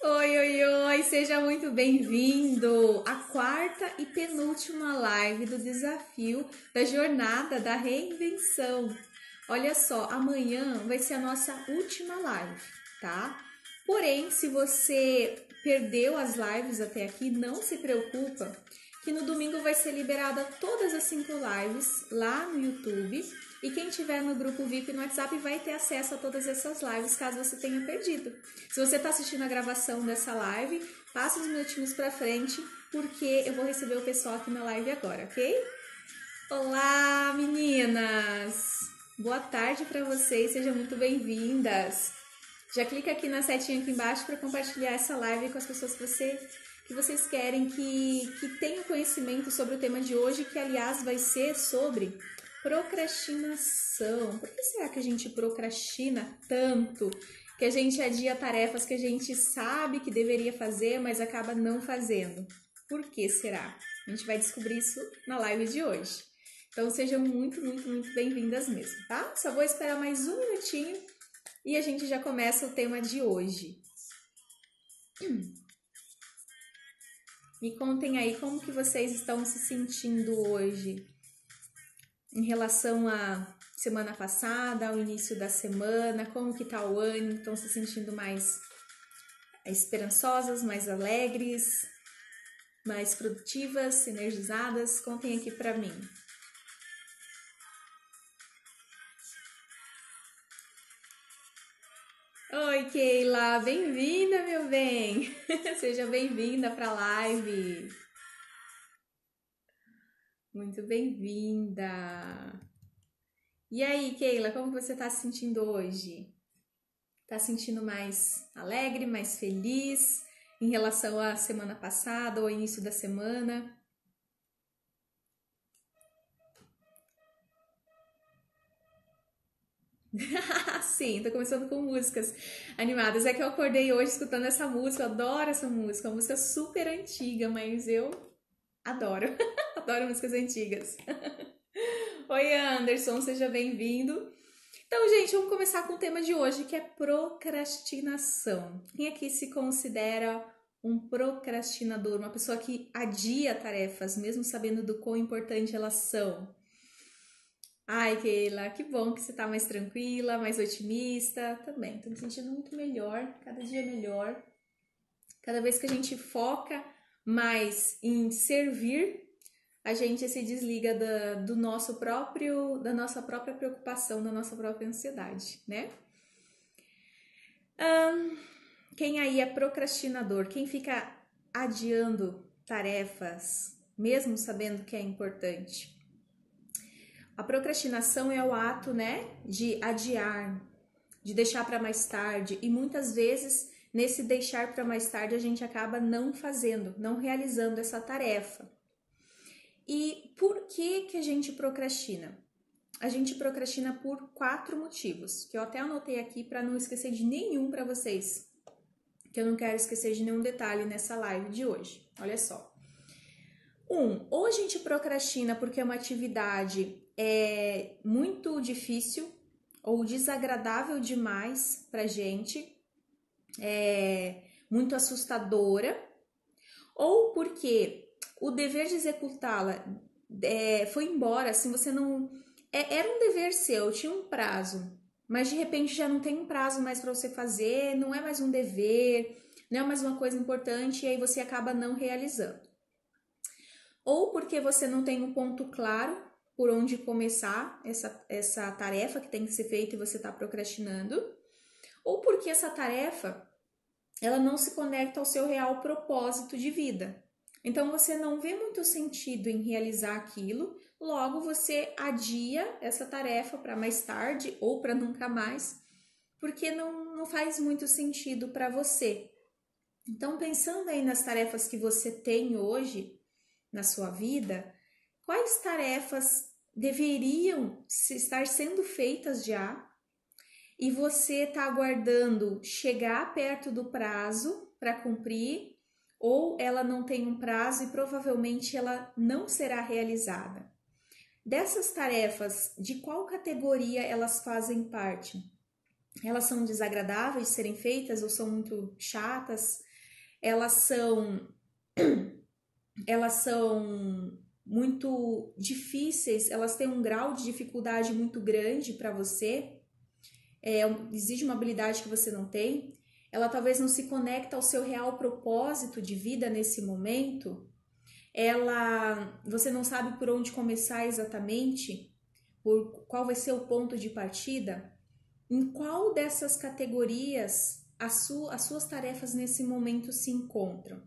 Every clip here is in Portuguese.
Oi, oi, oi, seja muito bem-vindo à quarta e penúltima live do desafio da jornada da reinvenção. Olha só, amanhã vai ser a nossa última live, tá? Porém, se você perdeu as lives até aqui, não se preocupa, que no domingo vai ser liberada todas as 5 lives lá no YouTube. E quem tiver no grupo VIP no WhatsApp vai ter acesso a todas essas lives, caso você tenha perdido. Se você está assistindo a gravação dessa live, passa uns minutinhos para frente, porque eu vou receber o pessoal aqui na live agora, ok? Olá, meninas! Boa tarde para vocês, sejam muito bem-vindas. Já clica aqui na setinha aqui embaixo para compartilhar essa live com as pessoas que vocês querem que tenham conhecimento sobre o tema de hoje, que aliás vai ser sobre procrastinação. Por que será que a gente procrastina tanto? Que a gente adia tarefas que a gente sabe que deveria fazer, mas acaba não fazendo. Por que será? A gente vai descobrir isso na live de hoje. Então sejam muito, muito, muito bem-vindas mesmo, tá? Só vou esperar mais um minutinho e a gente já começa o tema de hoje. Me contem aí como que vocês estão se sentindo hoje em relação à semana passada, ao início da semana, como que tá o ânimo, estão se sentindo mais esperançosas, mais alegres, mais produtivas, energizadas? Contem aqui pra mim. Oi, Keila, bem-vinda, meu bem! Seja bem-vinda para a live. Muito bem-vinda. E aí, Keila, como você está se sentindo hoje? Tá se sentindo mais alegre, mais feliz em relação à semana passada ou ao início da semana? Sim, tô começando com músicas animadas. É que eu acordei hoje escutando essa música, eu adoro essa música, uma música super antiga, mas eu adoro, adoro músicas antigas. Oi, Anderson, seja bem-vindo. Então, gente, vamos começar com o tema de hoje, que é procrastinação. Quem aqui se considera um procrastinador, uma pessoa que adia tarefas, mesmo sabendo do quão importante elas são? Ai, Keila, que bom que você tá mais tranquila, mais otimista. Também, tô me sentindo muito melhor, cada dia melhor. Cada vez que a gente foca mais em servir, a gente se desliga do nosso próprio, da nossa própria preocupação, da nossa própria ansiedade, né? Quem aí é procrastinador? Quem fica adiando tarefas, mesmo sabendo que é importante? A procrastinação é o ato, né, de adiar, de deixar para mais tarde, e muitas vezes nesse deixar para mais tarde a gente acaba não fazendo, não realizando essa tarefa. E por que a gente procrastina? A gente procrastina por 4 motivos, que eu até anotei aqui para não esquecer de nenhum para vocês, que eu não quero esquecer de nenhum detalhe nessa live de hoje. Olha só. Ou a gente procrastina porque é uma atividade muito difícil ou desagradável demais pra gente, muito assustadora, ou porque o dever de executá-la foi embora, assim, você não... era um dever seu, tinha um prazo, mas de repente já não tem um prazo mais para você fazer, não é mais um dever, não é mais uma coisa importante, e aí você acaba não realizando. Ou porque você não tem um ponto claro por onde começar essa tarefa que tem que ser feita e você está procrastinando, ou porque essa tarefa ela não se conecta ao seu real propósito de vida. Então você não vê muito sentido em realizar aquilo, logo você adia essa tarefa para mais tarde ou para nunca mais, porque não faz muito sentido para você. Então, pensando aí nas tarefas que você tem hoje na sua vida, quais tarefas deveriam estar sendo feitas já e você está aguardando chegar perto do prazo para cumprir, ou ela não tem um prazo e provavelmente ela não será realizada? Dessas tarefas, de qual categoria elas fazem parte? Elas são desagradáveis de serem feitas ou são muito chatas? elas são muito difíceis, elas têm um grau de dificuldade muito grande para você, exige uma habilidade que você não tem, ela talvez não se conecta ao seu real propósito de vida nesse momento, você não sabe por onde começar exatamente, por qual vai ser o ponto de partida, em qual dessas categorias as suas tarefas nesse momento se encontram.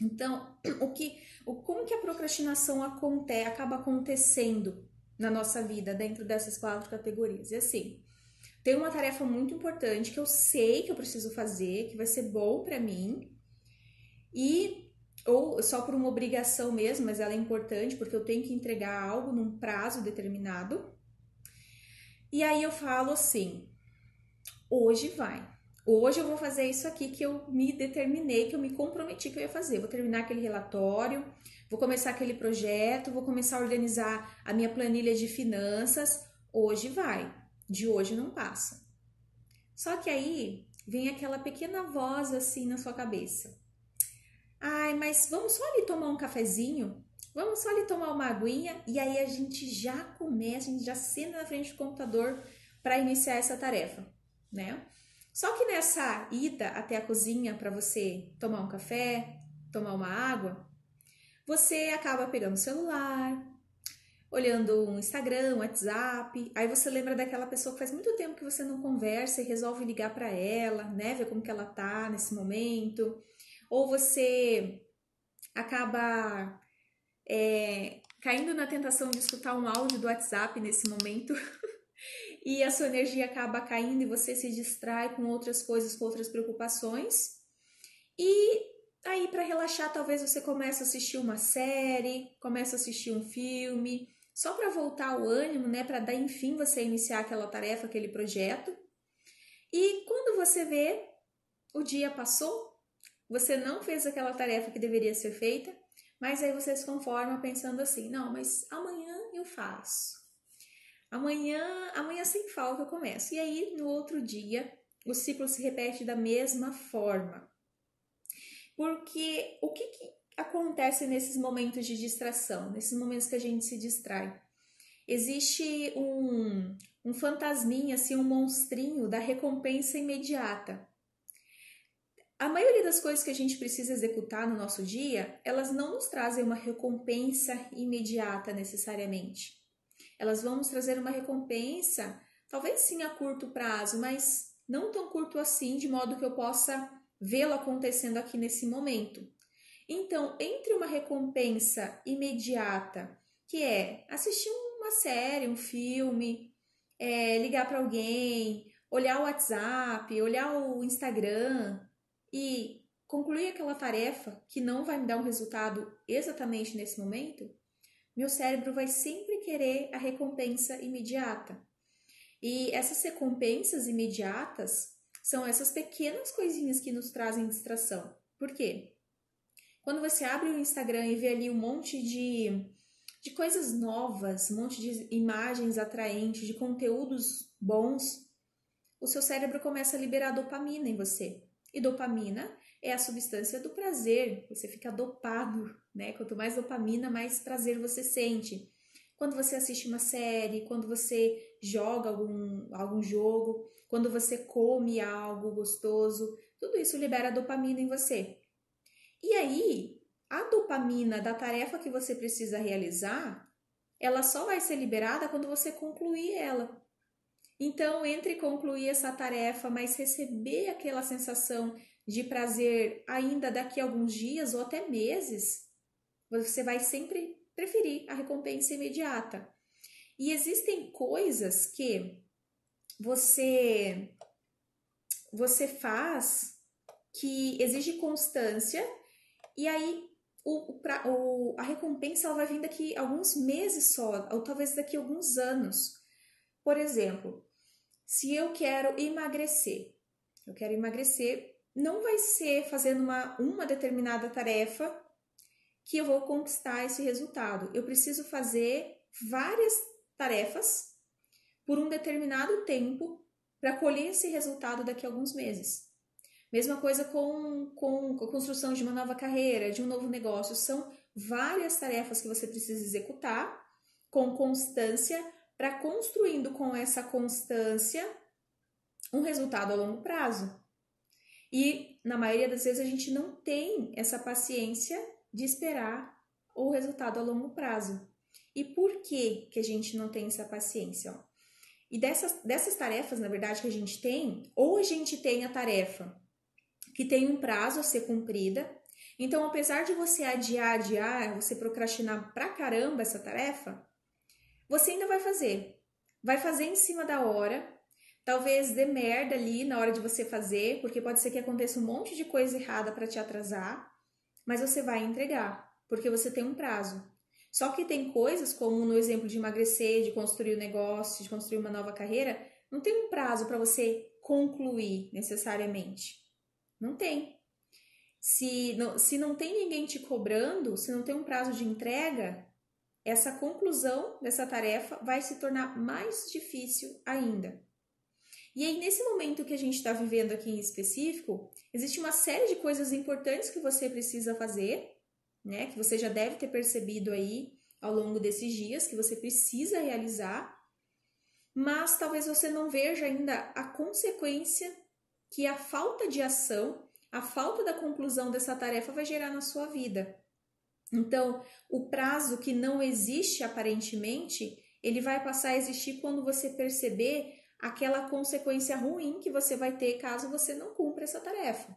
Então, como que a procrastinação acaba acontecendo na nossa vida dentro dessas 4 categorias? E assim, tem uma tarefa muito importante que eu sei que eu preciso fazer, que vai ser bom para mim, ou só por uma obrigação mesmo, mas ela é importante porque eu tenho que entregar algo num prazo determinado. E aí eu falo assim, hoje vai. Hoje eu vou fazer isso aqui que eu me determinei, que eu me comprometi que eu ia fazer. Vou terminar aquele relatório, vou começar aquele projeto, vou começar a organizar a minha planilha de finanças. Hoje vai. De hoje não passa. Só que aí vem aquela pequena voz assim na sua cabeça. Ai, mas vamos só ali tomar um cafezinho? Vamos só ali tomar uma aguinha? E aí a gente já começa, a gente já senta na frente do computador para iniciar essa tarefa, né? Só que nessa ida até a cozinha para você tomar um café, tomar uma água, você acaba pegando o celular, olhando um Instagram, um WhatsApp, aí você lembra daquela pessoa que faz muito tempo que você não conversa e resolve ligar para ela, né, ver como que ela tá nesse momento, ou você acaba caindo na tentação de escutar um áudio do WhatsApp nesse momento e a sua energia acaba caindo e você se distrai com outras coisas, com outras preocupações. E aí, para relaxar, talvez você comece a assistir uma série, comece a assistir um filme, só para voltar o ânimo, né? Para dar, enfim, você iniciar aquela tarefa, aquele projeto. E quando você vê, o dia passou, você não fez aquela tarefa que deveria ser feita, mas aí você se conforma pensando assim, não, mas amanhã eu faço. Amanhã sem falta eu começo. E aí, no outro dia, o ciclo se repete da mesma forma. Porque o que acontece nesses momentos de distração, nesses momentos que a gente se distrai? Existe um fantasminha, assim, um monstrinho da recompensa imediata. A maioria das coisas que a gente precisa executar no nosso dia, elas não nos trazem uma recompensa imediata necessariamente. Elas vão nos trazer uma recompensa, talvez sim a curto prazo, mas não tão curto assim, de modo que eu possa vê-lo acontecendo aqui nesse momento. Então, entre uma recompensa imediata, que é assistir uma série, um filme, ligar para alguém, olhar o WhatsApp, olhar o Instagram e concluir aquela tarefa que não vai me dar um resultado exatamente nesse momento, meu cérebro vai sempre querer a recompensa imediata. E essas recompensas imediatas são essas pequenas coisinhas que nos trazem distração. Por quê? Quando você abre o Instagram e vê ali um monte de coisas novas, um monte de imagens atraentes, de conteúdos bons, o seu cérebro começa a liberar dopamina em você. E dopamina é a substância do prazer, você fica dopado, né? Quanto mais dopamina, mais prazer você sente. Quando você assiste uma série, quando você joga algum jogo, quando você come algo gostoso, tudo isso libera dopamina em você. E aí, a dopamina da tarefa que você precisa realizar, ela só vai ser liberada quando você concluir ela. Então, entre concluir essa tarefa, mas receber aquela sensação de prazer ainda daqui a alguns dias ou até meses, você vai sempre preferir a recompensa imediata. E existem coisas que você faz que exige constância e aí a recompensa ela vai vir daqui a alguns meses só, ou talvez daqui a alguns anos. Por exemplo, se eu quero emagrecer, não vai ser fazendo uma determinada tarefa que eu vou conquistar esse resultado. Eu preciso fazer várias tarefas por um determinado tempo para colher esse resultado daqui a alguns meses. Mesma coisa com a construção de uma nova carreira, de um novo negócio. São várias tarefas que você precisa executar com constância para construindo com essa constância um resultado a longo prazo. E na maioria das vezes a gente não tem essa paciência de esperar o resultado a longo prazo. E por que a gente não tem essa paciência? E dessas tarefas, na verdade, que a gente tem, ou a gente tem a tarefa que tem um prazo a ser cumprida. Então, apesar de você adiar, você procrastinar pra caramba essa tarefa, você ainda vai fazer. Vai fazer em cima da hora. Talvez dê merda ali na hora de você fazer, porque pode ser que aconteça um monte de coisa errada para te atrasar, mas você vai entregar, porque você tem um prazo. Só que tem coisas, como no exemplo de emagrecer, de construir um negócio, de construir uma nova carreira, não tem um prazo para você concluir necessariamente. Não tem. Se não tem ninguém te cobrando, se não tem um prazo de entrega, essa conclusão dessa tarefa vai se tornar mais difícil ainda. E aí, nesse momento que a gente está vivendo aqui em específico, existe uma série de coisas importantes que você precisa fazer, né? Que você já deve ter percebido aí ao longo desses dias, que você precisa realizar, mas talvez você não veja ainda a consequência que a falta de ação, a falta da conclusão dessa tarefa vai gerar na sua vida. Então, o prazo que não existe aparentemente, ele vai passar a existir quando você perceber aquela consequência ruim que você vai ter caso você não cumpra essa tarefa.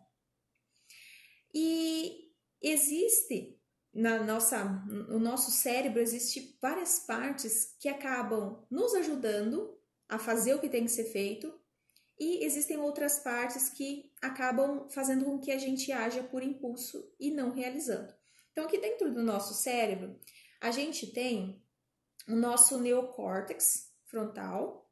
E existe no nosso cérebro, existe várias partes que acabam nos ajudando a fazer o que tem que ser feito, e existem outras partes que acabam fazendo com que a gente haja por impulso e não realizando. Então, aqui dentro do nosso cérebro, a gente tem o nosso neocórtex frontal,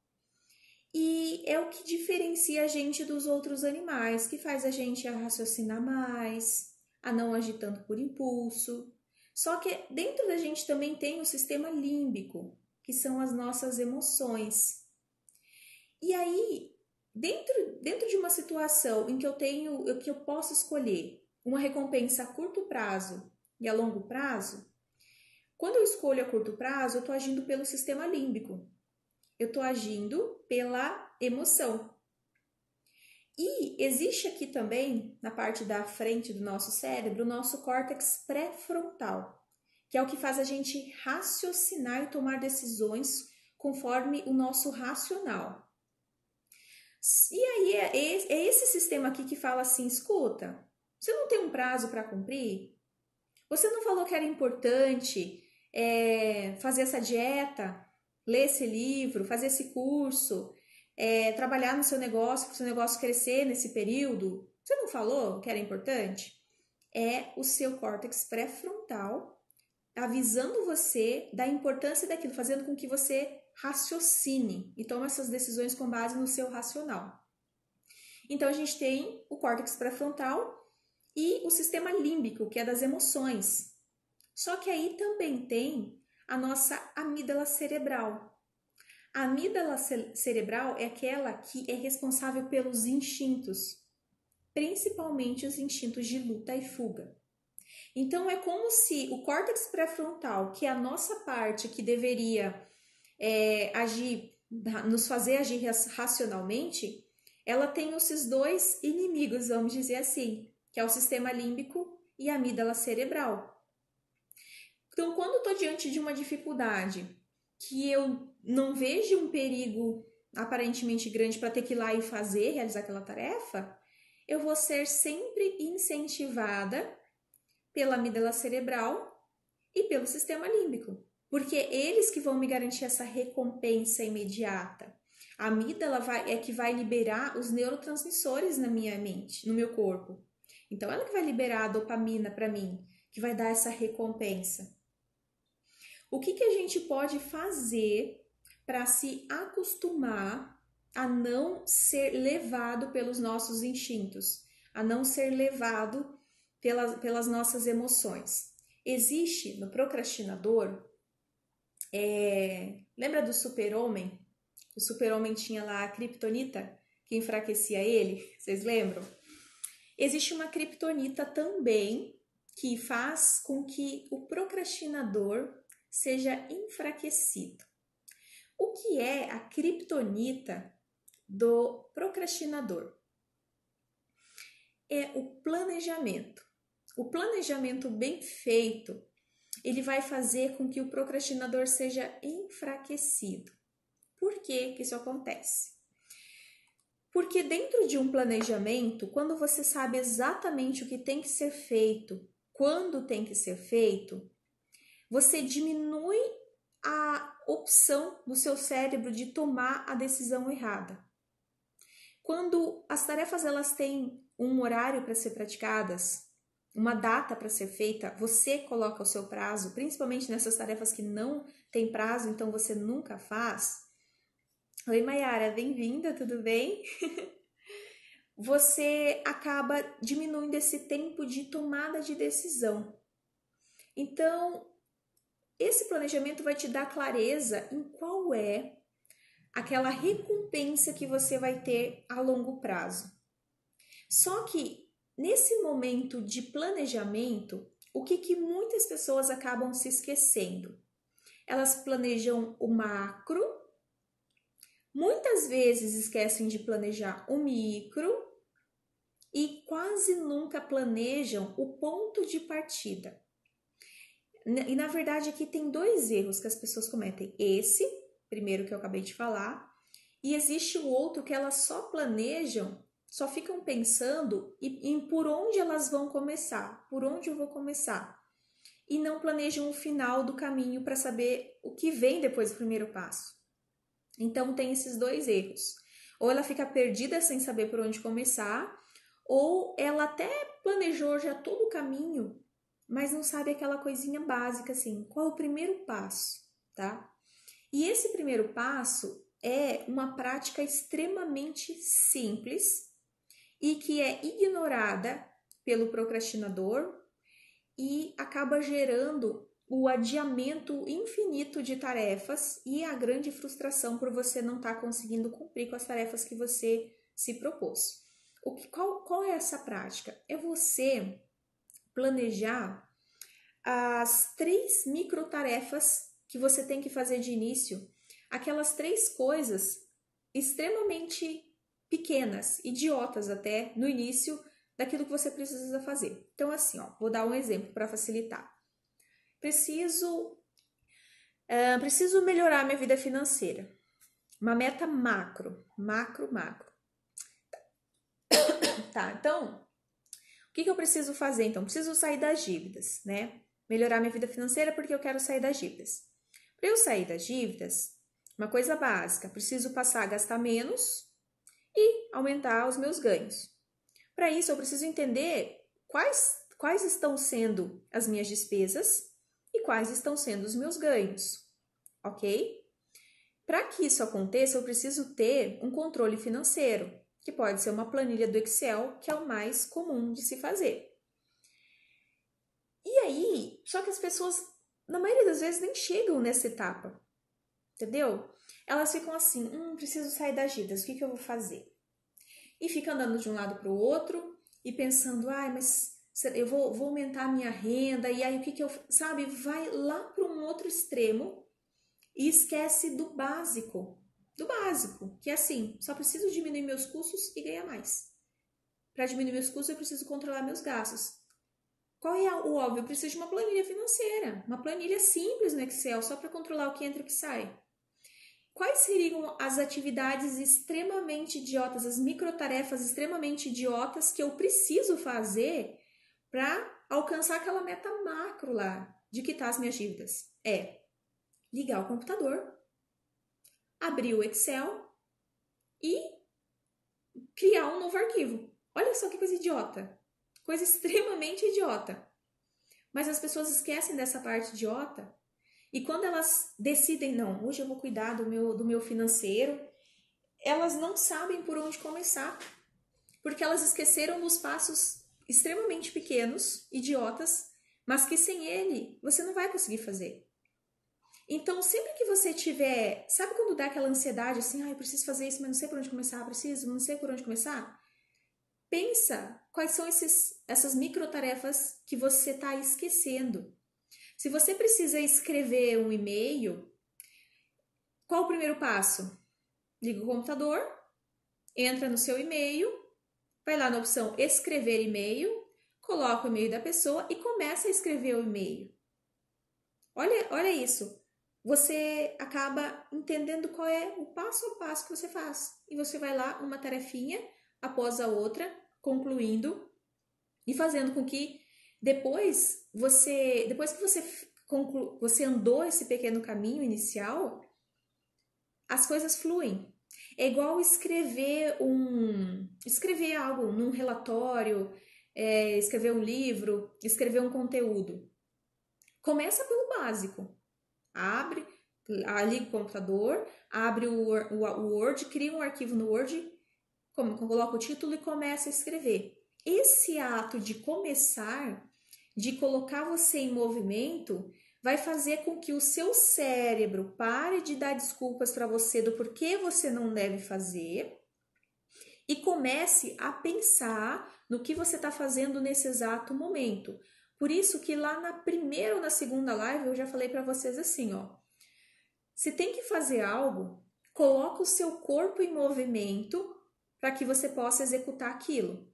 e é o que diferencia a gente dos outros animais, que faz a gente a raciocinar mais, a não agir tanto por impulso. Só que dentro da gente também tem o sistema límbico, que são as nossas emoções. E aí, dentro de uma situação em que eu posso escolher uma recompensa a curto prazo e a longo prazo, quando eu escolho a curto prazo, eu estou agindo pelo sistema límbico. Eu estou agindo pela emoção. E existe aqui também, na parte da frente do nosso cérebro, o nosso córtex pré-frontal, que é o que faz a gente raciocinar e tomar decisões conforme o nosso racional. E aí é esse sistema aqui que fala assim, escuta, você não tem um prazo para cumprir? Você não falou que era importante fazer essa dieta, ler esse livro, fazer esse curso, trabalhar no seu negócio, para o seu negócio crescer nesse período? Você não falou que era importante? É o seu córtex pré-frontal avisando você da importância daquilo, fazendo com que você raciocine e tome essas decisões com base no seu racional. Então, a gente tem o córtex pré-frontal e o sistema límbico, que é das emoções. Só que aí também tem a nossa amígdala cerebral. A amígdala cerebral é aquela que é responsável pelos instintos, principalmente os instintos de luta e fuga. Então, é como se o córtex pré-frontal, que é a nossa parte que deveria agir, nos fazer agir racionalmente, ela tem esses dois inimigos, vamos dizer assim, que é o sistema límbico e a amígdala cerebral. Então, quando eu estou diante de uma dificuldade que eu não vejo um perigo aparentemente grande para ter que ir lá e realizar aquela tarefa, eu vou ser sempre incentivada pela amígdala cerebral e pelo sistema límbico, porque eles que vão me garantir essa recompensa imediata. A amígdala é que vai liberar os neurotransmissores na minha mente, no meu corpo. Então, ela que vai liberar a dopamina para mim, que vai dar essa recompensa. O que a gente pode fazer para se acostumar a não ser levado pelos nossos instintos, a não ser levado pelas nossas emoções? Existe no procrastinador, lembra do super-homem? O super-homem tinha lá a criptonita que enfraquecia ele, vocês lembram? Existe uma criptonita também que faz com que o procrastinador seja enfraquecido. O que é a criptonita do procrastinador? É o planejamento. O planejamento bem feito, ele vai fazer com que o procrastinador seja enfraquecido. Por que que isso acontece? Porque dentro de um planejamento, quando você sabe exatamente o que tem que ser feito, quando tem que ser feito, você diminui a opção do seu cérebro de tomar a decisão errada. Quando as tarefas elas têm um horário para ser praticadas, uma data para ser feita, você coloca o seu prazo, principalmente nessas tarefas que não tem prazo, então você nunca faz. Oi, Mayara, bem-vinda, tudo bem? Você acaba diminuindo esse tempo de tomada de decisão. Então, esse planejamento vai te dar clareza em qual é aquela recompensa que você vai ter a longo prazo. Só que nesse momento de planejamento, o que muitas pessoas acabam se esquecendo? Elas planejam o macro, muitas vezes esquecem de planejar o micro e quase nunca planejam o ponto de partida. E na verdade aqui tem dois erros que as pessoas cometem. Esse, primeiro que eu acabei de falar, e existe o outro que elas só planejam, só ficam pensando em por onde elas vão começar, por onde eu vou começar. E não planejam o final do caminho para saber o que vem depois do primeiro passo. Então tem esses dois erros. Ou ela fica perdida sem saber por onde começar, ou ela até planejou já todo o caminho, mas não sabe aquela coisinha básica assim, qual é o primeiro passo, tá? E esse primeiro passo é uma prática extremamente simples e que é ignorada pelo procrastinador e acaba gerando o adiamento infinito de tarefas e a grande frustração por você não estar conseguindo cumprir com as tarefas que você se propôs. Qual é essa prática? É você planejar as 3 microtarefas que você tem que fazer de início, aquelas 3 coisas extremamente pequenas, idiotas até, no início daquilo que você precisa fazer. Então, assim, ó, vou dar um exemplo para facilitar. Preciso melhorar minha vida financeira. Uma meta macro. Tá, então, o que eu preciso fazer? Então, preciso sair das dívidas, né? Melhorar minha vida financeira porque eu quero sair das dívidas. Para eu sair das dívidas, uma coisa básica, preciso passar a gastar menos e aumentar os meus ganhos. Para isso, eu preciso entender quais estão sendo as minhas despesas e quais estão sendo os meus ganhos, ok? Para que isso aconteça, eu preciso ter um controle financeiro, que pode ser uma planilha do Excel, que é o mais comum de se fazer. E aí, só que as pessoas, na maioria das vezes, nem chegam nessa etapa, entendeu? Elas ficam assim, preciso sair das dívidas, o que eu vou fazer? E fica andando de um lado para o outro e pensando, mas eu vou aumentar a minha renda, e aí o que eu... Sabe, vai lá para um outro extremo e esquece do básico, que é assim, só preciso diminuir meus custos e ganhar mais. Para diminuir meus custos, eu preciso controlar meus gastos. Qual é o óbvio? Eu preciso de uma planilha financeira, uma planilha simples no Excel, só para controlar o que entra e o que sai. Quais seriam as atividades extremamente idiotas, as microtarefas extremamente idiotas que eu preciso fazer para alcançar aquela meta macro lá de quitar as minhas dívidas? É ligar o computador, abrir o Excel e criar um novo arquivo. Olha só que coisa idiota. Coisa extremamente idiota. Mas as pessoas esquecem dessa parte idiota e quando elas decidem, não, hoje eu vou cuidar do meu financeiro, elas não sabem por onde começar. Porque elas esqueceram dos passos extremamente pequenos, idiotas, mas que sem ele você não vai conseguir fazer. Então, sempre que você tiver... Sabe quando dá aquela ansiedade assim, eu preciso fazer isso, mas não sei por onde começar, não sei por onde começar? pensa quais são essas microtarefas que você está esquecendo. Se você precisa escrever um e-mail, qual o primeiro passo? Liga o computador, entra no seu e-mail, vai lá na opção escrever e-mail, coloca o e-mail da pessoa e começa a escrever o e-mail. Olha isso. Você acaba entendendo qual é o passo a passo que você faz. E você vai lá, uma tarefinha após a outra, concluindo e fazendo com que depois que você andou esse pequeno caminho inicial, as coisas fluem. É igual escrever algo num relatório, escrever um livro, escrever um conteúdo. Começa pelo básico. Liga o computador, abre o Word, cria um arquivo no Word, coloca o título e começa a escrever. Esse ato de começar, de colocar você em movimento, vai fazer com que o seu cérebro pare de dar desculpas para você do porquê você não deve fazer e comece a pensar no que você está fazendo nesse exato momento. Por isso que lá na primeira ou na segunda live eu já falei para vocês assim, ó. Se tem que fazer algo, coloca o seu corpo em movimento para que você possa executar aquilo.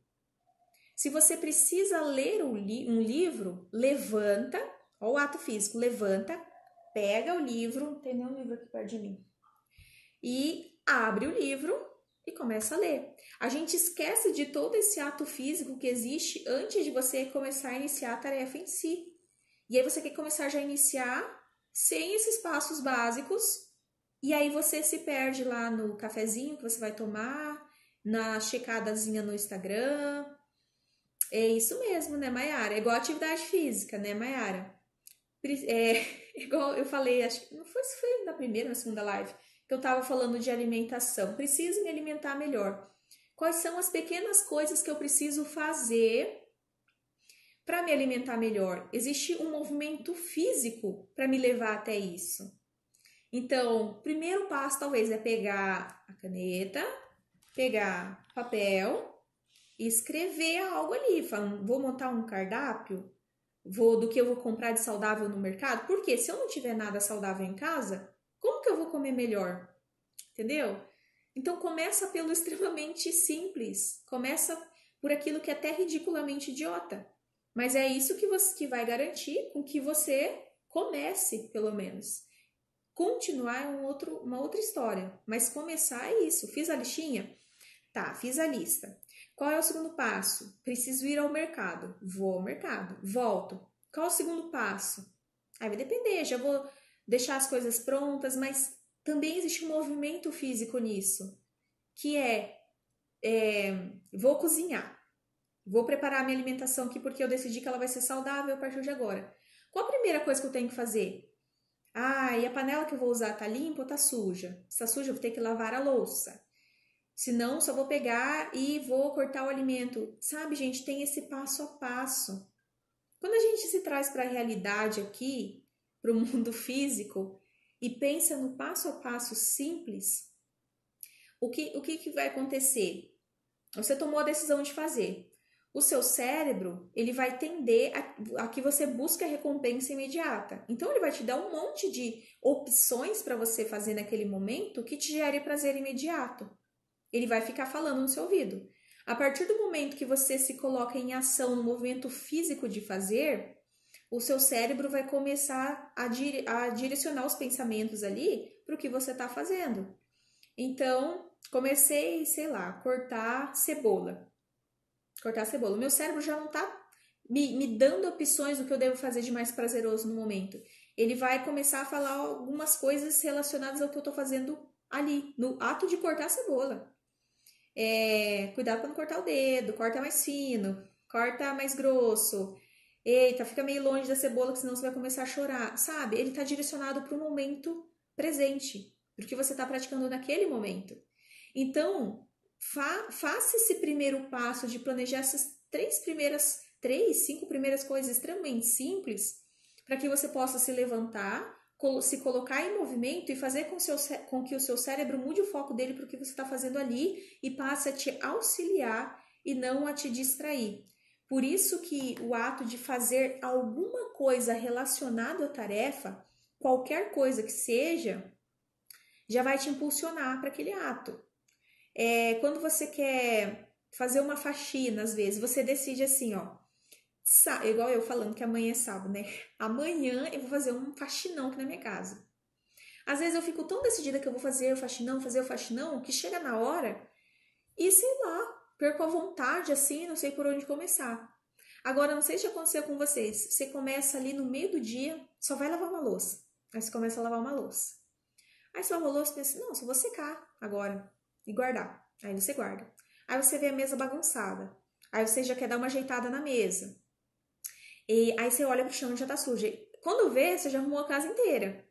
Se você precisa ler um livro, levanta, ó, o ato físico, levanta, pega o livro, não tem nenhum livro aqui perto de mim, e abre o livro e começa a ler. A gente esquece de todo esse ato físico que existe antes de você começar a iniciar a tarefa em si. E aí você quer começar já a iniciar sem esses passos básicos, e aí você se perde lá no cafezinho que você vai tomar, na checadazinha no Instagram. É isso mesmo, né, Mayara? É igual atividade física, né, Mayara? Igual eu falei, acho que não foi se foi na primeira ou na segunda live, que eu tava falando de alimentação. Preciso me alimentar melhor. Quais são as pequenas coisas que eu preciso fazer para me alimentar melhor? Existe um movimento físico para me levar até isso. Então, o primeiro passo talvez é pegar a caneta, pegar papel e escrever algo ali. Vou montar um cardápio do que eu vou comprar de saudável no mercado. Porque se eu não tiver nada saudável em casa, como que eu vou comer melhor? Entendeu? Então começa pelo extremamente simples. Começa por aquilo que é até ridiculamente idiota. Mas é isso que vai garantir com que você comece, pelo menos. Continuar é uma outra história. Mas começar é isso. Fiz a listinha? Tá, fiz a lista. Qual é o segundo passo? Preciso ir ao mercado. Vou ao mercado. Volto. Qual é o segundo passo? Aí vai depender, já vou deixar as coisas prontas, mas também existe um movimento físico nisso, que vou cozinhar. Vou preparar a minha alimentação aqui porque eu decidi que ela vai ser saudável a partir de agora. Qual a primeira coisa que eu tenho que fazer? E a panela que eu vou usar tá limpa ou tá suja? Se tá suja, eu vou ter que lavar a louça. Senão, só vou pegar e vou cortar o alimento. Sabe, gente, tem esse passo a passo. Quando a gente se traz para a realidade aqui, para o mundo físico, e pensa no passo a passo simples, o que vai acontecer? Você tomou a decisão de fazer. O seu cérebro, ele vai tender a que você busque a recompensa imediata. Então, ele vai te dar um monte de opções para você fazer naquele momento que te gere prazer imediato. Ele vai ficar falando no seu ouvido. A partir do momento que você se coloca em ação no movimento físico de fazer, o seu cérebro vai começar a direcionar os pensamentos ali para o que você está fazendo. Então, comecei, sei lá, cortar cebola. O meu cérebro já não está me dando opções do que eu devo fazer de mais prazeroso no momento. Ele vai começar a falar algumas coisas relacionadas ao que eu estou fazendo ali, no ato de cortar a cebola. Cuidado para não cortar o dedo, corta mais fino, corta mais grosso. Eita, fica meio longe da cebola, que senão você vai começar a chorar. Sabe? Ele está direcionado para o momento presente, para o que você está praticando naquele momento. Então, faça esse primeiro passo de planejar essas 5 primeiras coisas extremamente simples, para que você possa se levantar, se colocar em movimento e fazer com que o seu cérebro mude o foco dele para o que você está fazendo ali e passe a te auxiliar e não a te distrair. Por isso que o ato de fazer alguma coisa relacionada à tarefa, qualquer coisa que seja, já vai te impulsionar para aquele ato. Quando você quer fazer uma faxina, às vezes, você decide assim, ó, igual eu falando que amanhã é sábado, né? Amanhã eu vou fazer um faxinão aqui na minha casa. Às vezes eu fico tão decidida que eu vou fazer o faxinão, que chega na hora e sei lá, perco a vontade assim, não sei por onde começar. Agora, não sei se já aconteceu com vocês, você começa ali no meio do dia, só vai lavar uma louça. Aí você começa a lavar uma louça. Aí você lava a louça e pensa, não, só vou secar agora e guardar. Aí você guarda. Aí você vê a mesa bagunçada. Aí você já quer dar uma ajeitada na mesa. E aí você olha pro chão e já tá suja. Quando vê, você já arrumou a casa inteira.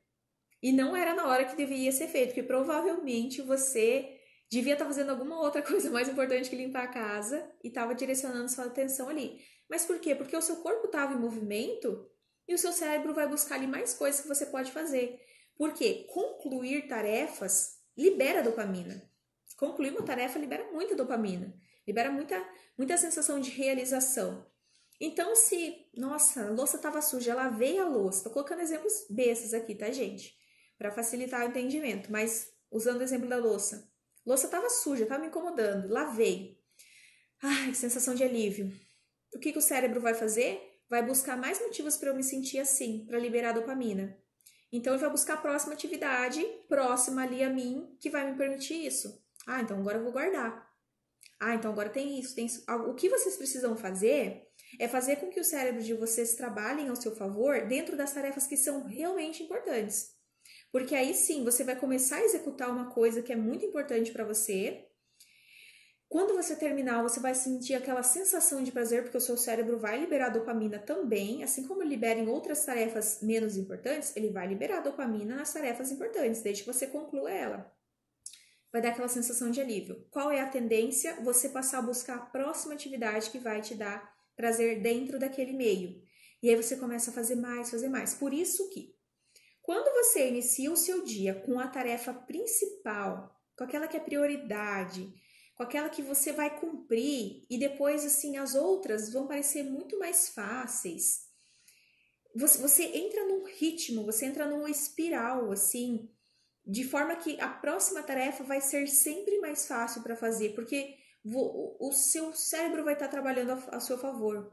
E não era na hora que deveria ser feito, porque provavelmente você devia estar fazendo alguma outra coisa mais importante que limpar a casa e estava direcionando sua atenção ali. Mas por quê? Porque o seu corpo estava em movimento e o seu cérebro vai buscar ali mais coisas que você pode fazer. Porque concluir tarefas libera dopamina. Concluir uma tarefa libera muita dopamina, libera muita sensação de realização. Então, se, nossa, a louça estava suja, eu lavei a louça. Tô colocando exemplos bestas aqui, tá, gente? Para facilitar o entendimento, mas usando o exemplo da louça. Louça estava suja, estava me incomodando, lavei. Ai, que sensação de alívio. O que o cérebro vai fazer? Vai buscar mais motivos para eu me sentir assim, para liberar dopamina. Então, ele vai buscar a próxima atividade, próxima ali a mim, que vai me permitir isso. Ah, então agora eu vou guardar. Ah, então agora tem isso, tem isso. O que vocês precisam fazer é fazer com que o cérebro de vocês trabalhem ao seu favor dentro das tarefas que são realmente importantes. Porque aí sim, você vai começar a executar uma coisa que é muito importante para você. Quando você terminar, você vai sentir aquela sensação de prazer, porque o seu cérebro vai liberar dopamina também, assim como ele libera em outras tarefas menos importantes, ele vai liberar dopamina nas tarefas importantes, desde que você conclua ela. Vai dar aquela sensação de alívio. Qual é a tendência? Você passar a buscar a próxima atividade que vai te dar prazer dentro daquele meio. E aí você começa a fazer mais, fazer mais. Por isso que, quando você inicia o seu dia com a tarefa principal, com aquela que é prioridade, com aquela que você vai cumprir, e depois, assim, as outras vão parecer muito mais fáceis. Você entra num ritmo, você entra numa espiral, assim, de forma que a próxima tarefa vai ser sempre mais fácil para fazer, porque o seu cérebro vai estar trabalhando a seu favor.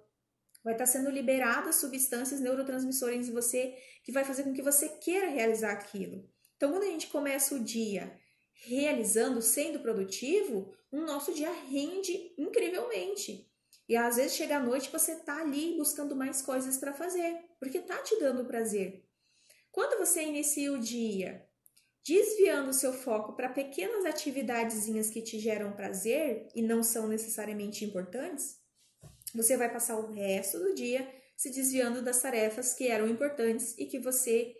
Vai estar sendo liberadas substâncias neurotransmissoras em você que vai fazer com que você queira realizar aquilo. Então, quando a gente começa o dia realizando, sendo produtivo, o nosso dia rende incrivelmente. E às vezes chega à noite e você está ali buscando mais coisas para fazer, porque está te dando prazer. Quando você inicia o dia desviando o seu foco para pequenas atividadezinhas que te geram prazer e não são necessariamente importantes, você vai passar o resto do dia se desviando das tarefas que eram importantes e que você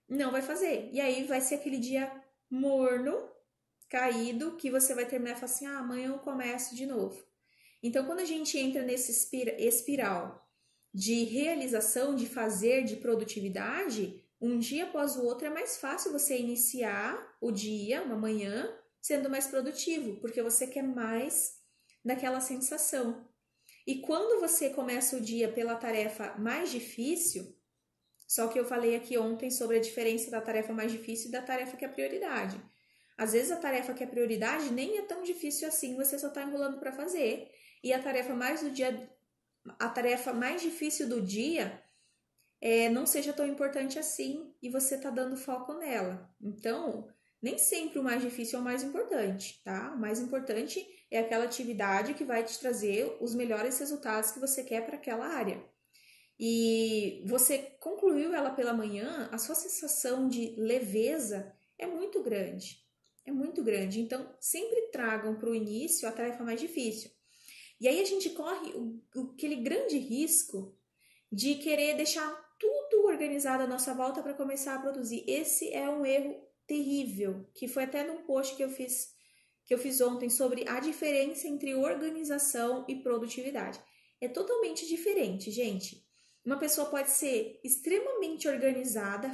não vai fazer. E aí vai ser aquele dia morno, caído, que você vai terminar e falar assim, amanhã eu começo de novo. Então, quando a gente entra nesse espiral de realização, de fazer, de produtividade, um dia após o outro é mais fácil você iniciar o dia, uma manhã, sendo mais produtivo, porque você quer mais daquela sensação. E quando você começa o dia pela tarefa mais difícil, só que eu falei aqui ontem sobre a diferença da tarefa mais difícil e da tarefa que é prioridade. Às vezes a tarefa que é prioridade nem é tão difícil assim, você só está enrolando para fazer. E a tarefa mais difícil do dia não seja tão importante assim e você está dando foco nela. Então, nem sempre o mais difícil é o mais importante, tá? O mais importante é aquela atividade que vai te trazer os melhores resultados que você quer para aquela área. E você concluiu ela pela manhã, a sua sensação de leveza é muito grande. É muito grande. Então, sempre tragam para o início a tarefa mais difícil. E aí a gente corre aquele grande risco de querer deixar tudo organizado à nossa volta para começar a produzir. Esse é um erro terrível, que foi até num post que eu fiz ontem sobre a diferença entre organização e produtividade. É totalmente diferente, gente. Uma pessoa pode ser extremamente organizada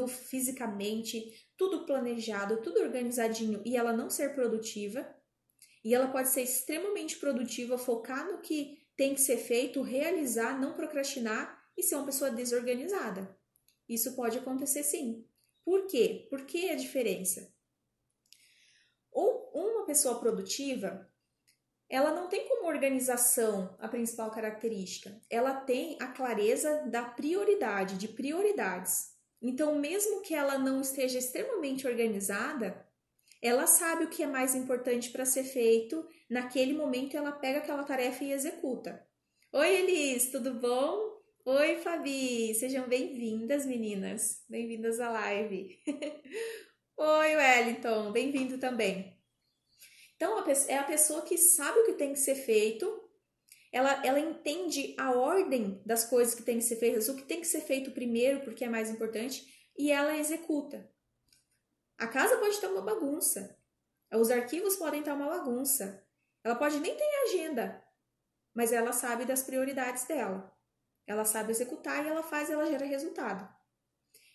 fisicamente, tudo planejado, tudo organizadinho, e ela não ser produtiva. E ela pode ser extremamente produtiva, focar no que tem que ser feito, realizar, não procrastinar e ser uma pessoa desorganizada. Isso pode acontecer sim. Por quê? Por que a diferença? Ou uma pessoa produtiva, ela não tem como organização a principal característica. Ela tem a clareza da prioridade, de prioridades. Então, mesmo que ela não esteja extremamente organizada, ela sabe o que é mais importante para ser feito. Naquele momento, ela pega aquela tarefa e executa. Oi, Elis, tudo bom? Oi, Fabi, sejam bem-vindas, meninas. Bem-vindas à live. Oi, Wellington, bem-vindo também. Então, é a pessoa que sabe o que tem que ser feito, ela entende a ordem das coisas que tem que ser feitas, o que tem que ser feito primeiro, porque é mais importante, e ela executa. A casa pode estar uma bagunça, os arquivos podem estar uma bagunça, ela pode nem ter agenda, mas ela sabe das prioridades dela. Ela sabe executar e ela faz, ela gera resultado.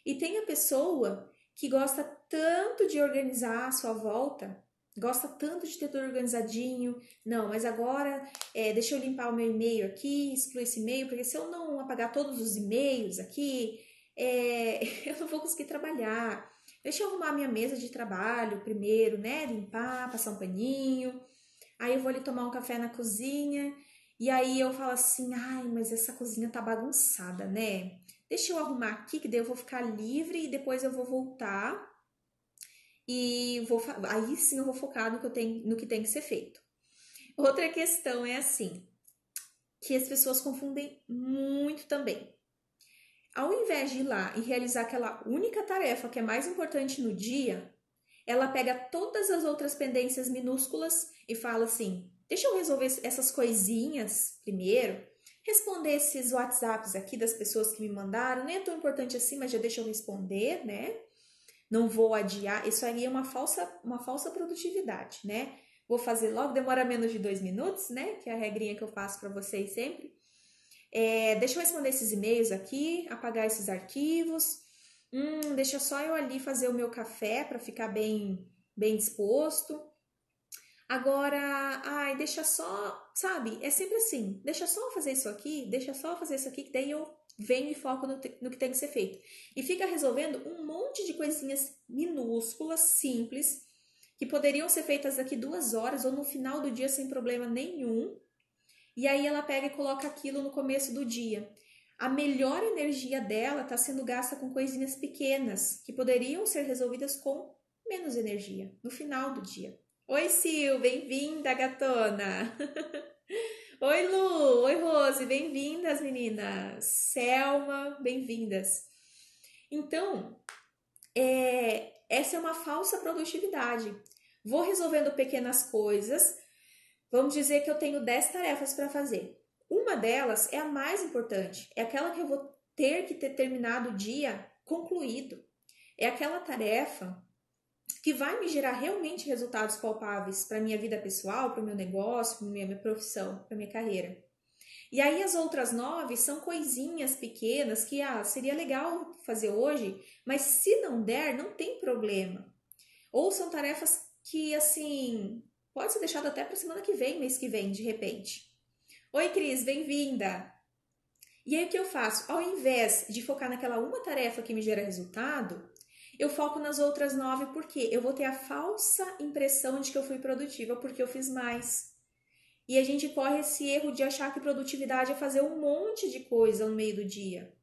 E tem a pessoa que gosta tanto de organizar a sua volta, gosta tanto de ter tudo organizadinho. Não, mas agora deixa eu limpar o meu e-mail aqui, excluir esse e-mail, porque se eu não apagar todos os e-mails aqui, eu não vou conseguir trabalhar. Deixa eu arrumar minha mesa de trabalho primeiro, né? Limpar, passar um paninho. Aí eu vou ali tomar um café na cozinha. E aí eu falo assim, ai, mas essa cozinha tá bagunçada, né? Deixa eu arrumar aqui, que daí eu vou ficar livre e depois eu vou voltar e aí sim eu vou focar no que tem que ser feito. Outra questão é assim, que as pessoas confundem muito também. Ao invés de ir lá e realizar aquela única tarefa que é mais importante no dia, ela pega todas as outras pendências minúsculas e fala assim, deixa eu resolver essas coisinhas primeiro, responder esses WhatsApps aqui das pessoas que me mandaram, nem é tão importante assim, mas já deixa eu responder, né? Não vou adiar, isso aí é uma falsa produtividade, né? Vou fazer logo, demora menos de 2 minutos, né? Que é a regrinha que eu faço para vocês sempre. Deixa eu responder esses e-mails aqui, apagar esses arquivos. Deixa só eu ali fazer o meu café para ficar bem disposto. Agora, deixa só, sabe? É sempre assim, deixa só fazer isso aqui, deixa só fazer isso aqui, que daí eu venho e foco no que tem que ser feito. E fica resolvendo um monte de coisinhas minúsculas, simples, que poderiam ser feitas daqui 2 horas ou no final do dia sem problema nenhum. E aí ela pega e coloca aquilo no começo do dia. A melhor energia dela está sendo gasta com coisinhas pequenas, que poderiam ser resolvidas com menos energia no final do dia. Oi, Sil, bem-vinda, gatona! Oi, Lu! Oi, Rose! Bem-vindas, meninas! Selma, bem-vindas! Então, essa é uma falsa produtividade. Vou resolvendo pequenas coisas. Vamos dizer que eu tenho 10 tarefas para fazer. Uma delas é a mais importante. É aquela que eu vou ter que ter terminado o dia concluído. É aquela tarefa que vai me gerar realmente resultados palpáveis para a minha vida pessoal, para o meu negócio, para a minha profissão, para a minha carreira. E aí as outras 9 são coisinhas pequenas que seria legal fazer hoje, mas se não der, não tem problema. Ou são tarefas que, assim, pode ser deixado até para semana que vem, mês que vem, de repente. Oi, Cris, bem-vinda! E aí o que eu faço? Ao invés de focar naquela uma tarefa que me gera resultado, eu foco nas outras 9 porque eu vou ter a falsa impressão de que eu fui produtiva porque eu fiz mais. E a gente corre esse erro de achar que produtividade é fazer um monte de coisa no meio do dia.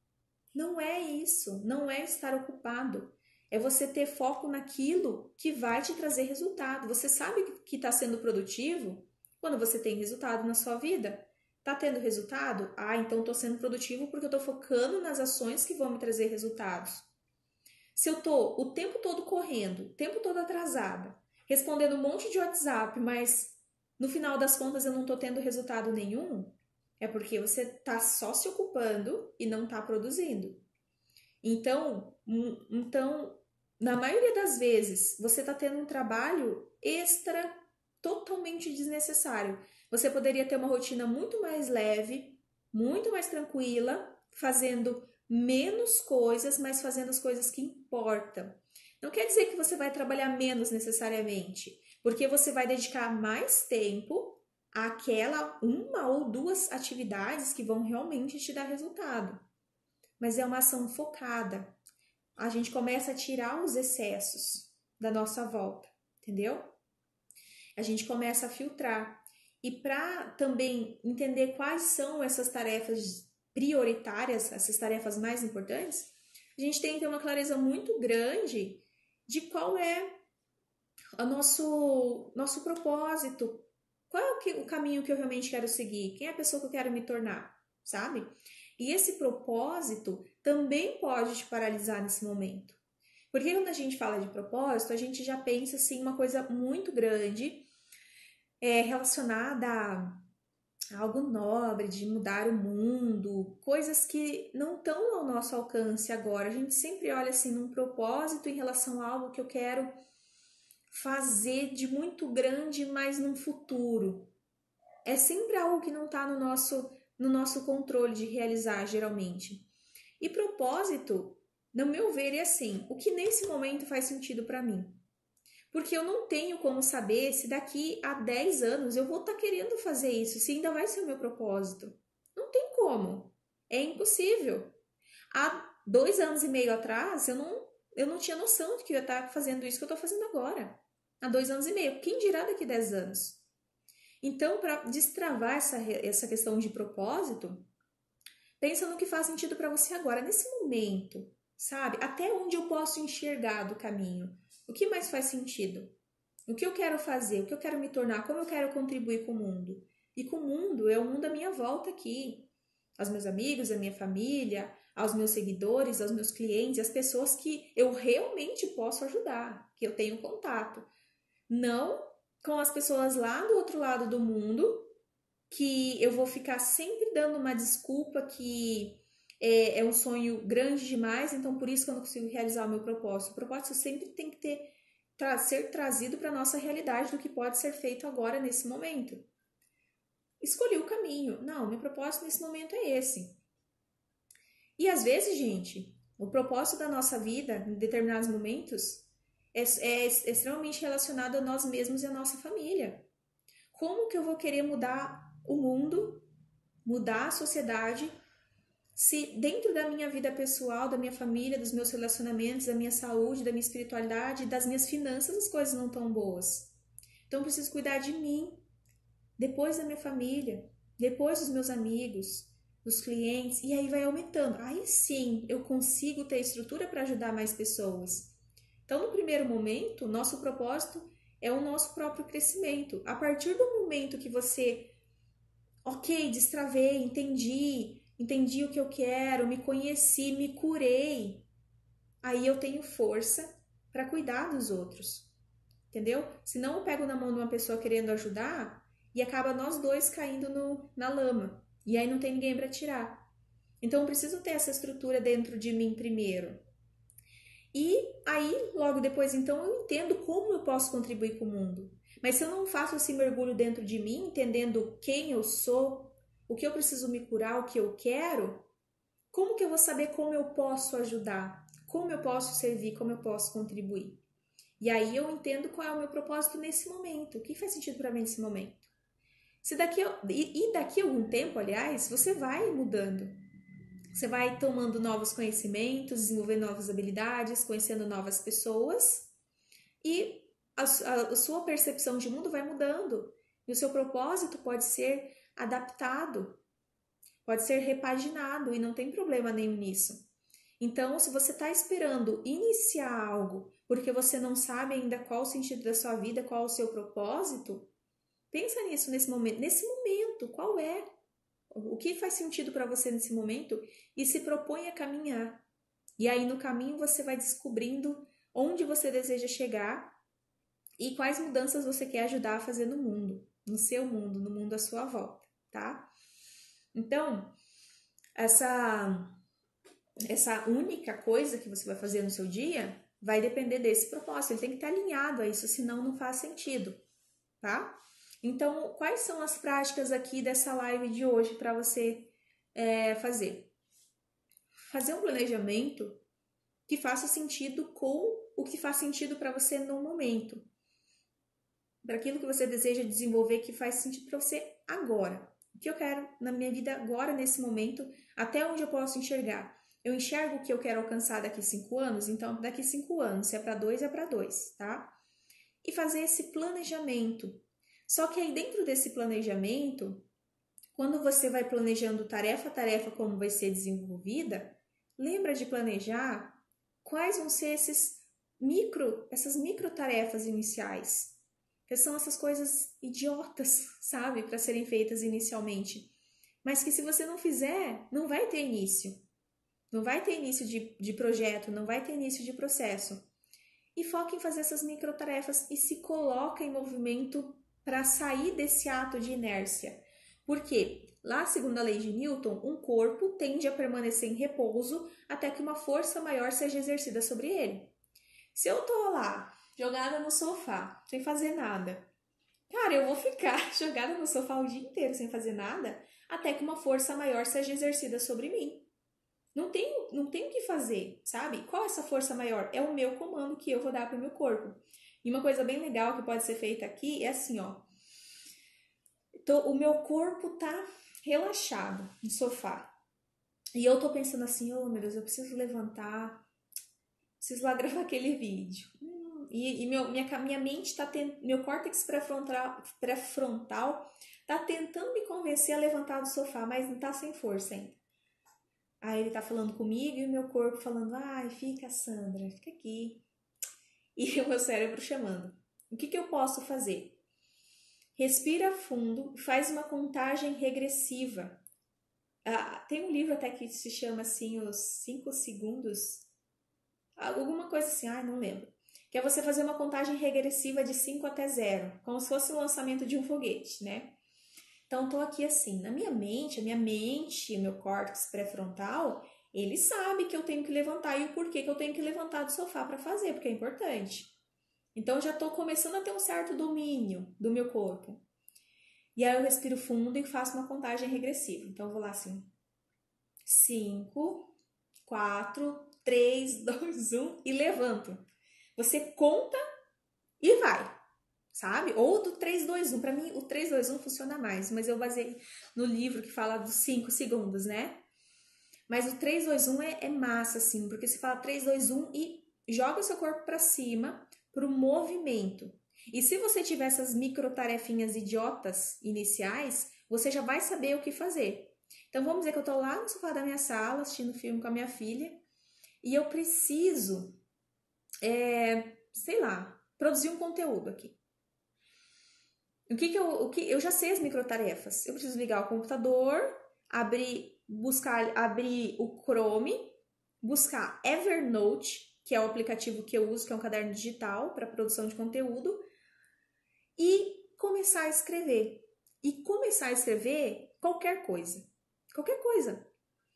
Não é isso, não é estar ocupado. É você ter foco naquilo que vai te trazer resultado. Você sabe que está sendo produtivo quando você tem resultado na sua vida. Está tendo resultado? Então estou sendo produtivo porque eu estou focando nas ações que vão me trazer resultados. Se eu estou o tempo todo correndo, o tempo todo atrasada, respondendo um monte de WhatsApp, mas no final das contas eu não estou tendo resultado nenhum, é porque você está só se ocupando e não está produzindo. Então, na maioria das vezes, você está tendo um trabalho extra totalmente desnecessário. Você poderia ter uma rotina muito mais leve, muito mais tranquila, fazendo menos coisas, mas fazendo as coisas que importam. Não quer dizer que você vai trabalhar menos necessariamente. Porque você vai dedicar mais tempo àquela uma ou duas atividades que vão realmente te dar resultado. Mas é uma ação focada. A gente começa a tirar os excessos da nossa volta, entendeu? A gente começa a filtrar. E para também entender quais são essas tarefas prioritárias, essas tarefas mais importantes, a gente tem que ter uma clareza muito grande de qual é o nosso propósito, qual é o caminho que eu realmente quero seguir, quem é a pessoa que eu quero me tornar, sabe? E esse propósito também pode te paralisar nesse momento. Porque quando a gente fala de propósito, a gente já pensa assim uma coisa muito grande, relacionada a algo nobre, de mudar o mundo, coisas que não estão ao nosso alcance agora. A gente sempre olha assim num propósito em relação a algo que eu quero fazer de muito grande, mas num futuro. É sempre algo que não está no nosso controle de realizar, geralmente. E propósito, no meu ver, é assim, o que nesse momento faz sentido para mim. Porque eu não tenho como saber se daqui a 10 anos eu vou estar querendo fazer isso, se ainda vai ser o meu propósito. Não tem como. É impossível. Há 2 anos e meio atrás, eu não tinha noção de que eu ia estar fazendo isso que eu estou fazendo agora. Há 2 anos e meio. Quem dirá daqui a 10 anos? Então, para destravar essa questão de propósito, pensa no que faz sentido para você agora, nesse momento, sabe? Até onde eu posso enxergar do caminho. O que mais faz sentido? O que eu quero fazer? O que eu quero me tornar? Como eu quero contribuir com o mundo? E com o mundo é o mundo à minha volta aqui. Aos meus amigos, à minha família, aos meus seguidores, aos meus clientes, às pessoas que eu realmente posso ajudar, que eu tenho contato. Não com as pessoas lá do outro lado do mundo, que eu vou ficar sempre dando uma desculpa que é um sonho grande demais, então por isso que eu não consigo realizar o meu propósito. O propósito sempre tem que ser trazido para a nossa realidade do que pode ser feito agora, nesse momento. Escolhi o caminho. Não, meu propósito nesse momento é esse. E às vezes, gente, o propósito da nossa vida, em determinados momentos, é extremamente relacionado a nós mesmos e a nossa família. Como que eu vou querer mudar o mundo, mudar a sociedade, se dentro da minha vida pessoal, da minha família, dos meus relacionamentos, da minha saúde, da minha espiritualidade, das minhas finanças, as coisas não estão boas? Então eu preciso cuidar de mim, depois da minha família, depois dos meus amigos, dos clientes, e aí vai aumentando. Aí sim eu consigo ter estrutura para ajudar mais pessoas. Então, no primeiro momento, nosso propósito é o nosso próprio crescimento. A partir do momento que você, ok, destravei, entendi o que eu quero, me conheci, me curei, aí eu tenho força para cuidar dos outros, entendeu? Senão eu pego na mão de uma pessoa querendo ajudar e acaba nós dois caindo na lama, e aí não tem ninguém para tirar. Então eu preciso ter essa estrutura dentro de mim primeiro. E aí, logo depois, então, eu entendo como eu posso contribuir com o mundo. Mas se eu não faço esse mergulho dentro de mim, entendendo quem eu sou, o que eu preciso me curar, o que eu quero, como que eu vou saber como eu posso ajudar? Como eu posso servir? Como eu posso contribuir? E aí eu entendo qual é o meu propósito nesse momento. O que faz sentido para mim nesse momento? Daqui a algum tempo, aliás, você vai mudando. Você vai tomando novos conhecimentos, desenvolvendo novas habilidades, conhecendo novas pessoas e a sua percepção de mundo vai mudando. E o seu propósito pode ser adaptado, pode ser repaginado e não tem problema nenhum nisso. Então, se você está esperando iniciar algo porque você não sabe ainda qual o sentido da sua vida, qual o seu propósito, pensa nisso nesse momento. Nesse momento, qual é? O que faz sentido para você nesse momento e se propõe a caminhar. E aí no caminho você vai descobrindo onde você deseja chegar e quais mudanças você quer ajudar a fazer no mundo, no seu mundo, no mundo à sua volta, tá? Então, essa única coisa que você vai fazer no seu dia vai depender desse propósito. Ele tem que estar alinhado a isso, senão não faz sentido, tá? Então, quais são as práticas aqui dessa live de hoje para você fazer? Fazer um planejamento que faça sentido com o que faz sentido para você no momento. para aquilo que você deseja desenvolver que faz sentido para você agora. O que eu quero na minha vida agora, nesse momento, até onde eu posso enxergar. Eu enxergo o que eu quero alcançar daqui 5 anos, então daqui 5 anos, se é para 2, é para 2, tá? E fazer esse planejamento. Só que aí dentro desse planejamento, quando você vai planejando tarefa a tarefa como vai ser desenvolvida, lembra de planejar quais vão ser essas micro tarefas iniciais. Que são essas coisas idiotas, sabe, para serem feitas inicialmente. Mas que se você não fizer, não vai ter início. Não vai ter início de projeto, não vai ter início de processo. E foca em fazer essas microtarefas e se coloca em movimento para sair desse ato de inércia. Por quê? Lá, segundo a lei de Newton, um corpo tende a permanecer em repouso até que uma força maior seja exercida sobre ele. Se eu tô lá, jogada no sofá, sem fazer nada, cara, eu vou ficar jogada no sofá o dia inteiro sem fazer nada até que uma força maior seja exercida sobre mim. Não tem o que fazer, sabe? Qual é essa força maior? É o meu comando que eu vou dar para o meu corpo. E uma coisa bem legal que pode ser feita aqui é assim, ó. O meu corpo tá relaxado no sofá. E eu tô pensando assim, oh meu Deus, eu preciso levantar, preciso lá gravar aquele vídeo. E minha mente tá meu córtex pré-frontal tá tentando me convencer a levantar do sofá, mas não tá sem força ainda. Aí ele tá falando comigo e o meu corpo falando, ai, fica Sandra, fica aqui. E o meu cérebro chamando. O que eu posso fazer? Respira fundo e faz uma contagem regressiva. Tem um livro até que se chama assim, os 5 segundos. Alguma coisa assim, não lembro. Que é você fazer uma contagem regressiva de 5 até 0. Como se fosse o lançamento de um foguete, né? Então, tô aqui assim, na minha mente, meu córtex pré-frontal, ele sabe que eu tenho que levantar e o porquê que eu tenho que levantar do sofá para fazer, porque é importante. Então, já tô começando a ter um certo domínio do meu corpo. E aí eu respiro fundo e faço uma contagem regressiva. Então, eu vou lá assim, 5, 4, 3, 2, 1 e levanto. Você conta e vai. Sabe? Ou do 3, 2, 1. Para mim, o 3, 2, 1 funciona mais, mas eu baseei no livro que fala dos 5 segundos, né? Mas o 3, 2, 1 é massa, assim, porque você fala 3, 2, 1 e joga o seu corpo para cima, pro movimento. E se você tiver essas micro tarefinhas idiotas iniciais, você já vai saber o que fazer. Então, vamos dizer que eu tô lá no sofá da minha sala, assistindo filme com a minha filha, e eu preciso, sei lá, produzir um conteúdo aqui. Eu já sei as microtarefas. Eu preciso ligar o computador, abrir o Chrome, buscar Evernote, que é o aplicativo que eu uso, que é um caderno digital para produção de conteúdo, e começar a escrever. E começar a escrever qualquer coisa. Qualquer coisa.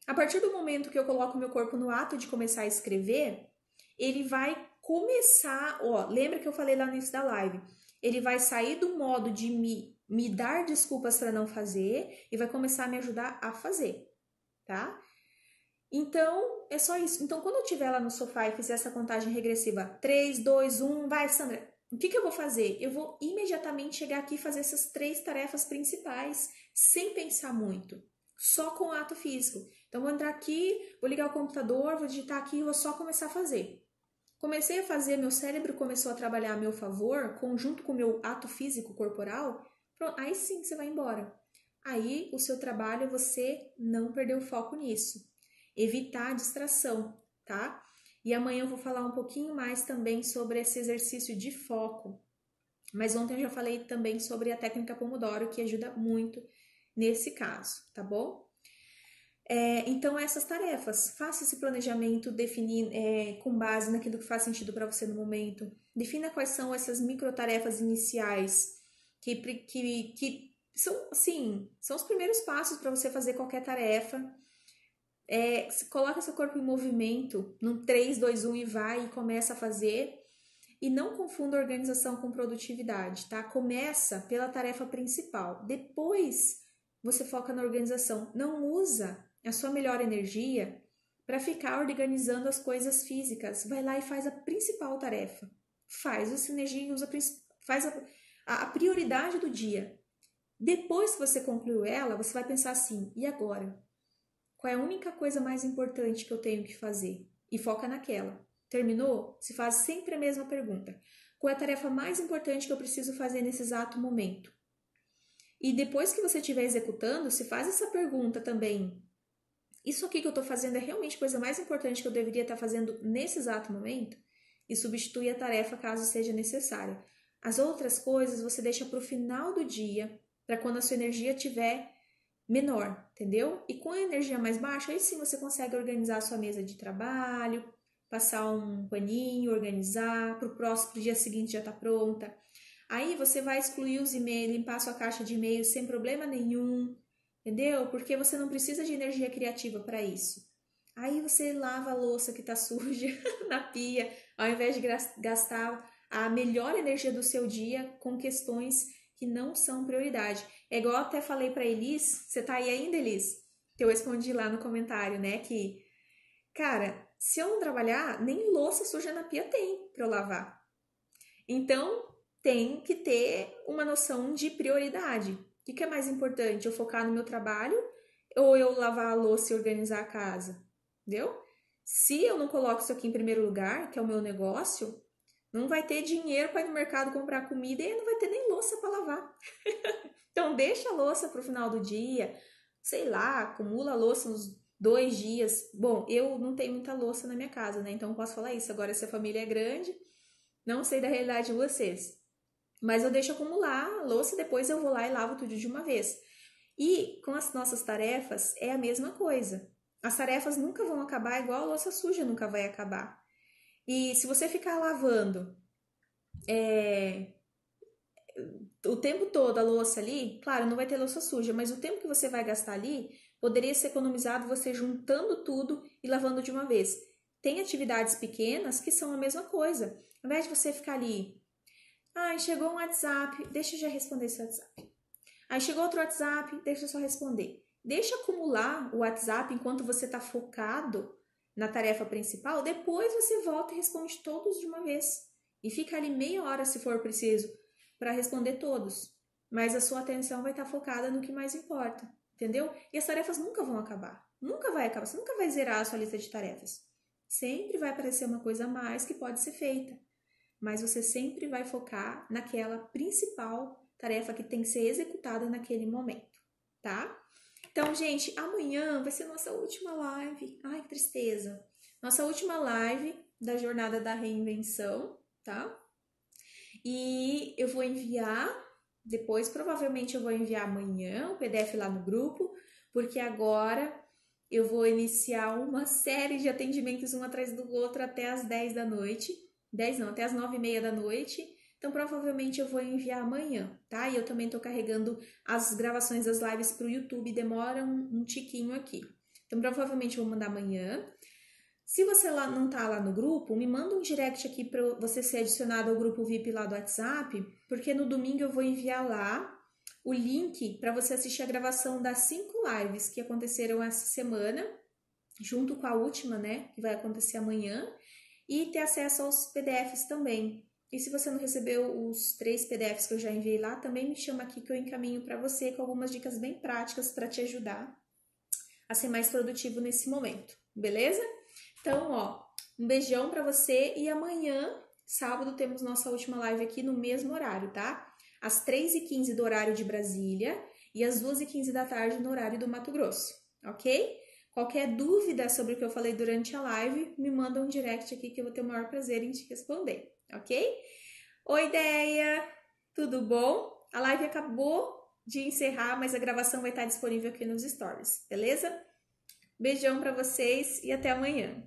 A partir do momento que eu coloco meu corpo no ato de começar a escrever, ele vai começar, lembra que eu falei lá no início da live? Ele vai sair do modo de me dar desculpas para não fazer e vai começar a me ajudar a fazer, tá? Então, é só isso. Então, quando eu estiver lá no sofá e fizer essa contagem regressiva, 3, 2, 1, vai, Sandra, o que eu vou fazer? Eu vou imediatamente chegar aqui e fazer essas 3 tarefas principais, sem pensar muito, só com o ato físico. Então, vou entrar aqui, vou ligar o computador, vou digitar aqui e vou só começar a fazer. Comecei a fazer, meu cérebro começou a trabalhar a meu favor, conjunto com o meu ato físico corporal, pronto, aí sim você vai embora. Aí o seu trabalho é você não perder o foco nisso, evitar a distração, tá? E amanhã eu vou falar um pouquinho mais também sobre esse exercício de foco. Mas ontem eu já falei também sobre a técnica Pomodoro, que ajuda muito nesse caso, tá bom? Então, essas tarefas, faça esse planejamento com base naquilo que faz sentido para você no momento. Defina quais são essas microtarefas iniciais que são, assim, são os primeiros passos para você fazer qualquer tarefa. Coloca seu corpo em movimento, num 3, 2, 1 e vai e começa a fazer. E não confunda organização com produtividade, tá? Começa pela tarefa principal, depois você foca na organização. Não usa a sua melhor energia para ficar organizando as coisas físicas. Vai lá e faz a principal tarefa. Faz essa energia e faz a prioridade do dia. Depois que você concluiu ela, você vai pensar assim, e agora? Qual é a única coisa mais importante que eu tenho que fazer? E foca naquela. Terminou? Se faz sempre a mesma pergunta. Qual é a tarefa mais importante que eu preciso fazer nesse exato momento? E depois que você estiver executando, se faz essa pergunta também. Isso aqui que eu estou fazendo é realmente a coisa mais importante que eu deveria estar fazendo nesse exato momento? E substitui a tarefa caso seja necessária. As outras coisas você deixa para o final do dia, para quando a sua energia estiver menor, entendeu? E com a energia mais baixa, aí sim você consegue organizar a sua mesa de trabalho, passar um paninho, organizar, para o próximo dia seguinte já está pronta. Aí você vai excluir os e-mails, limpar a sua caixa de e-mails sem problema nenhum, entendeu? Porque você não precisa de energia criativa para isso. Aí você lava a louça que está suja na pia, ao invés de gastar a melhor energia do seu dia com questões que não são prioridade. É igual eu até falei para Elis, você tá aí ainda, Elis? Que eu respondi lá no comentário, né? Que, cara, se eu não trabalhar, nem louça suja na pia tem para eu lavar. Então, tem que ter uma noção de prioridade. O que é mais importante? Eu focar no meu trabalho ou eu lavar a louça e organizar a casa? Entendeu? Se eu não coloco isso aqui em primeiro lugar, que é o meu negócio, não vai ter dinheiro para ir no mercado comprar comida e não vai ter nem louça para lavar. Então, deixa a louça para o final do dia, sei lá, acumula a louça uns 2 dias. Bom, eu não tenho muita louça na minha casa, né? Então, posso falar isso. Agora, se a família é grande, não sei da realidade de vocês. Mas eu deixo acumular a louça e depois eu vou lá e lavo tudo de uma vez. E com as nossas tarefas é a mesma coisa. As tarefas nunca vão acabar igual a louça suja nunca vai acabar. E se você ficar lavando o tempo todo a louça ali, claro, não vai ter louça suja, mas o tempo que você vai gastar ali poderia ser economizado você juntando tudo e lavando de uma vez. Tem atividades pequenas que são a mesma coisa. Ao invés de você ficar ali, chegou um WhatsApp, deixa eu já responder esse WhatsApp. Aí chegou outro WhatsApp, deixa eu só responder. Deixa acumular o WhatsApp enquanto você está focado na tarefa principal, depois você volta e responde todos de uma vez. E fica ali meia hora, se for preciso, para responder todos. Mas a sua atenção vai estar focada no que mais importa, entendeu? E as tarefas nunca vão acabar. Nunca vai acabar, você nunca vai zerar a sua lista de tarefas. Sempre vai aparecer uma coisa a mais que pode ser feita. Mas você sempre vai focar naquela principal tarefa que tem que ser executada naquele momento, tá? Então, gente, amanhã vai ser nossa última live. Ai, que tristeza. Nossa última live da Jornada da Reinvenção, tá? E eu vou enviar, depois provavelmente eu vou enviar amanhã o PDF lá no grupo, porque agora eu vou iniciar uma série de atendimentos um atrás do outro até as 10 da noite. 10 não, até as 9h30 da noite. Então, provavelmente eu vou enviar amanhã, tá? E eu também tô carregando as gravações das lives pro YouTube, demora um tiquinho aqui. Então, provavelmente eu vou mandar amanhã. Se você não tá lá no grupo, me manda um direct aqui para você ser adicionado ao grupo VIP lá do WhatsApp, porque no domingo eu vou enviar lá o link para você assistir a gravação das 5 lives que aconteceram essa semana, junto com a última, né, que vai acontecer amanhã, e ter acesso aos PDFs também. E se você não recebeu os 3 PDFs que eu já enviei lá, também me chama aqui que eu encaminho para você com algumas dicas bem práticas para te ajudar a ser mais produtivo nesse momento, beleza? Então, um beijão para você e amanhã, sábado, temos nossa última live aqui no mesmo horário, tá? Às 3h15 do horário de Brasília e às 2h15 da tarde no horário do Mato Grosso, ok? Qualquer dúvida sobre o que eu falei durante a live, me manda um direct aqui que eu vou ter o maior prazer em te responder, ok? Oi, Ideia! Tudo bom? A live acabou de encerrar, mas a gravação vai estar disponível aqui nos stories, beleza? Beijão para vocês e até amanhã!